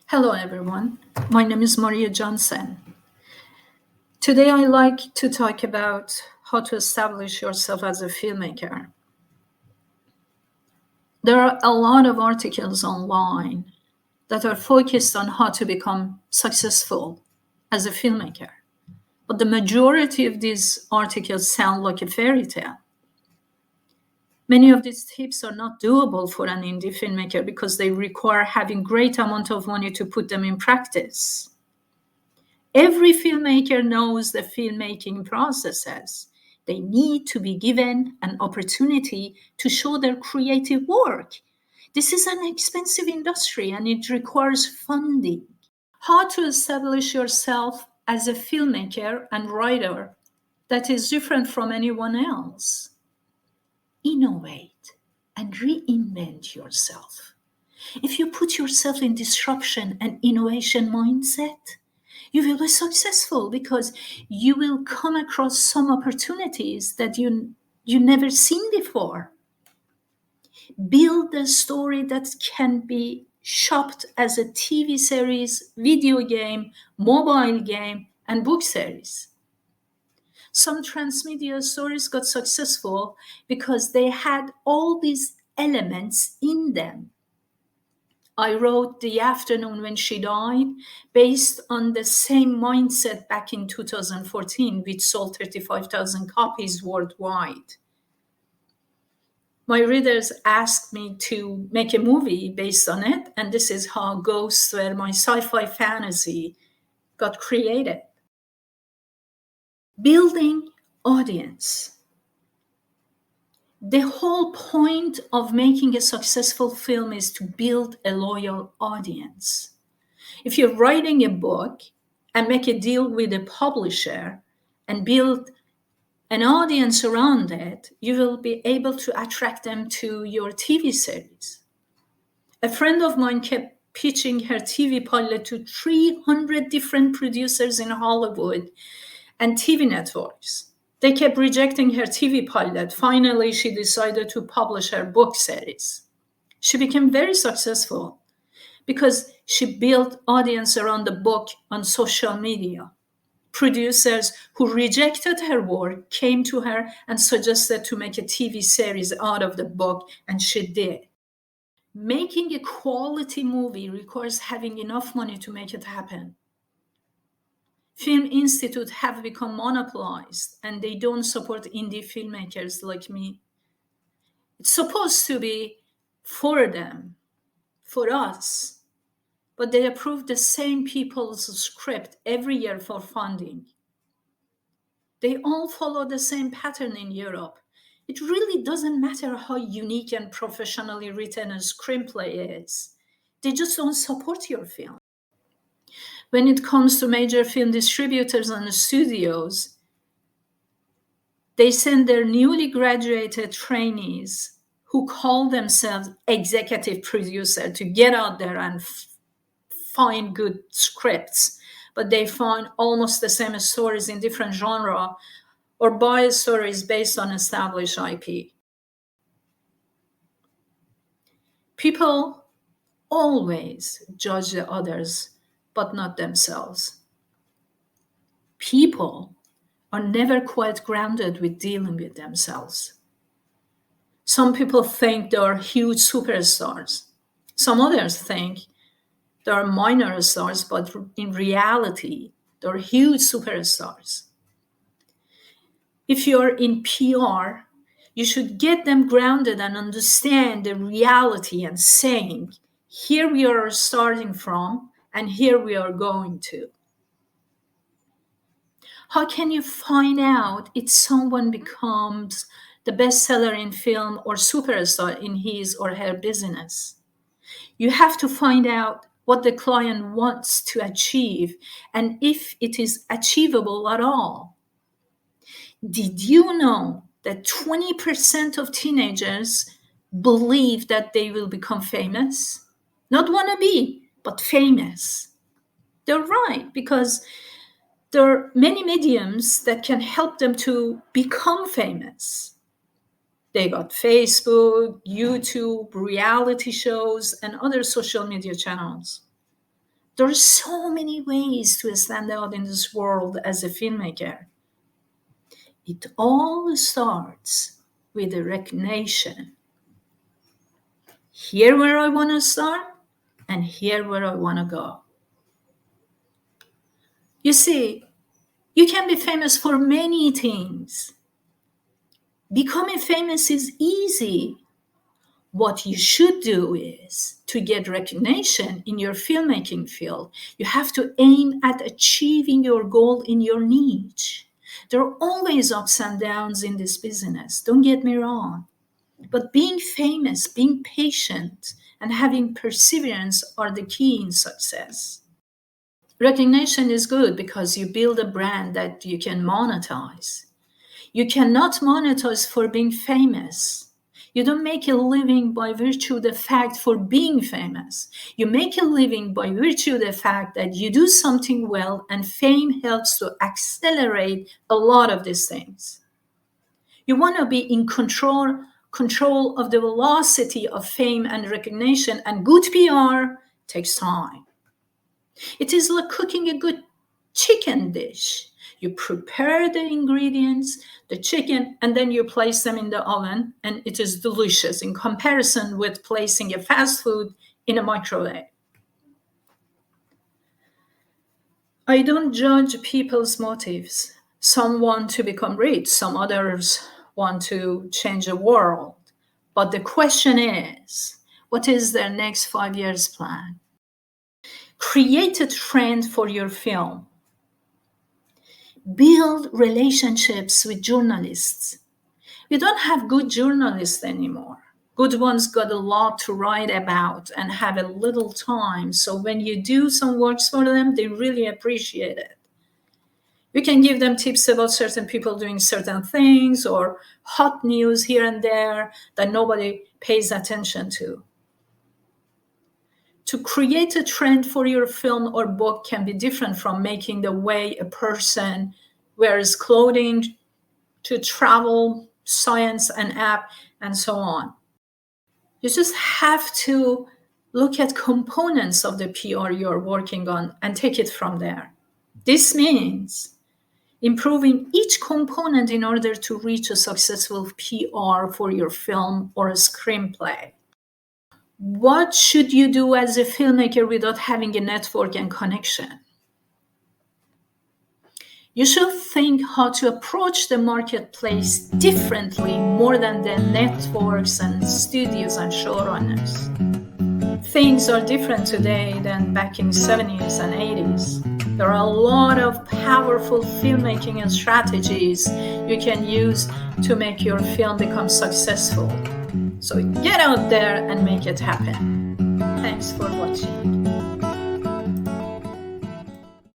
Hello, everyone. My name is Maria Johnsen. Today, I like to talk about how to establish yourself as a filmmaker. There are a lot of articles online that are focused on how to become successful as a filmmaker. But the majority of these articles sound like a fairy tale. Many of these tips are not doable for an indie filmmaker because they require having great amount of money to put them in practice. Every filmmaker knows the filmmaking processes. They need to be given an opportunity to show their creative work. This is an expensive industry and it requires funding. How to establish yourself as a filmmaker and writer that is different from anyone else? Innovate and reinvent yourself. If you put yourself in disruption and innovation mindset, you will be successful because you will come across some opportunities that you never seen before. Build a story that can be shopped as a TV series, video game, mobile game, and book series. Some transmedia stories got successful because they had all these elements in them. I wrote The Afternoon When She Died based on the same mindset back in 2014, which sold 35,000 copies worldwide. My readers asked me to make a movie based on it, and this is how 𝗪𝗁𝗵, my sci-fi fantasy, got created. Building audience. The whole point of making a successful film is to build a loyal audience. If you're writing a book and make a deal with a publisher and build an audience around it, you will be able to attract them to your TV series. A friend of mine kept pitching her TV pilot to 300 different producers in Hollywood and TV networks. They kept rejecting her TV pilot. Finally, she decided to publish her book series. She became very successful because she built audience around the book on social media. Producers who rejected her work came to her and suggested to make a TV series out of the book, and she did. Making a quality movie requires having enough money to make it happen. Film institutes have become monopolized and they don't support indie filmmakers like me. It's supposed to be for them, for us, but they approve the same people's script every year for funding. They all follow the same pattern in Europe. It really doesn't matter how unique and professionally written a screenplay is. They just don't support your film. When it comes to major film distributors and studios, they send their newly graduated trainees who call themselves executive producer to get out there and find good scripts, but they find almost the same stories in different genre or buy stories based on established IP. People always judge the others, but not themselves. People are never quite grounded with dealing with themselves. Some people think they are huge superstars. Some others think they are minor stars, but in reality, they are huge superstars. If you're in PR, you should get them grounded and understand the reality and saying, here we are starting from, and here we are going to. How can you find out if someone becomes the bestseller in film or superstar in his or her business? You have to find out what the client wants to achieve and if it is achievable at all. Did you know that 20% of teenagers believe that they will become famous? Not wanna be, but famous. They're right, because there are many mediums that can help them to become famous. They got Facebook, YouTube, reality shows, and other social media channels. There are so many ways to stand out in this world as a filmmaker. It all starts with a recognition. Here where I want to start, and here where I want to go. You see, you can be famous for many things. Becoming famous is easy. What you should do is to get recognition in your filmmaking field. You have to aim at achieving your goal in your niche. There are always ups and downs in this business, don't get me wrong. But being famous, being patient, and having perseverance are the key in success. Recognition is good because you build a brand that you can monetize. You cannot monetize for being famous. You don't make a living by virtue of the fact for being famous. You make a living by virtue of the fact that you do something well, and fame helps to accelerate a lot of these things. You want to be in control of the velocity of fame and recognition, and good PR takes time. It is like cooking a good chicken dish. You prepare the ingredients, the chicken, and then you place them in the oven, and it is delicious in comparison with placing a fast food in a microwave. I don't judge people's motives. Some want to become rich, some others want to change the world. But the question is, what is their next 5 years plan? Create a trend for your film. Build relationships with journalists. We don't have good journalists anymore. Good ones got a lot to write about and have a little time. So when you do some works for them, they really appreciate it. You can give them tips about certain people doing certain things or hot news here and there that nobody pays attention to. To create a trend for your film or book can be different from making the way a person wears clothing, to travel, science, an app, and so on. You just have to look at components of the PR you're working on and take it from there. This means improving each component in order to reach a successful PR for your film or a screenplay. What should you do as a filmmaker without having a network and connection? You should think how to approach the marketplace differently more than the networks and studios and showrunners. Things are different today than back in 70s and 80s. There are a lot of powerful filmmaking and strategies you can use to make your film become successful. So get out there and make it happen. Thanks for watching.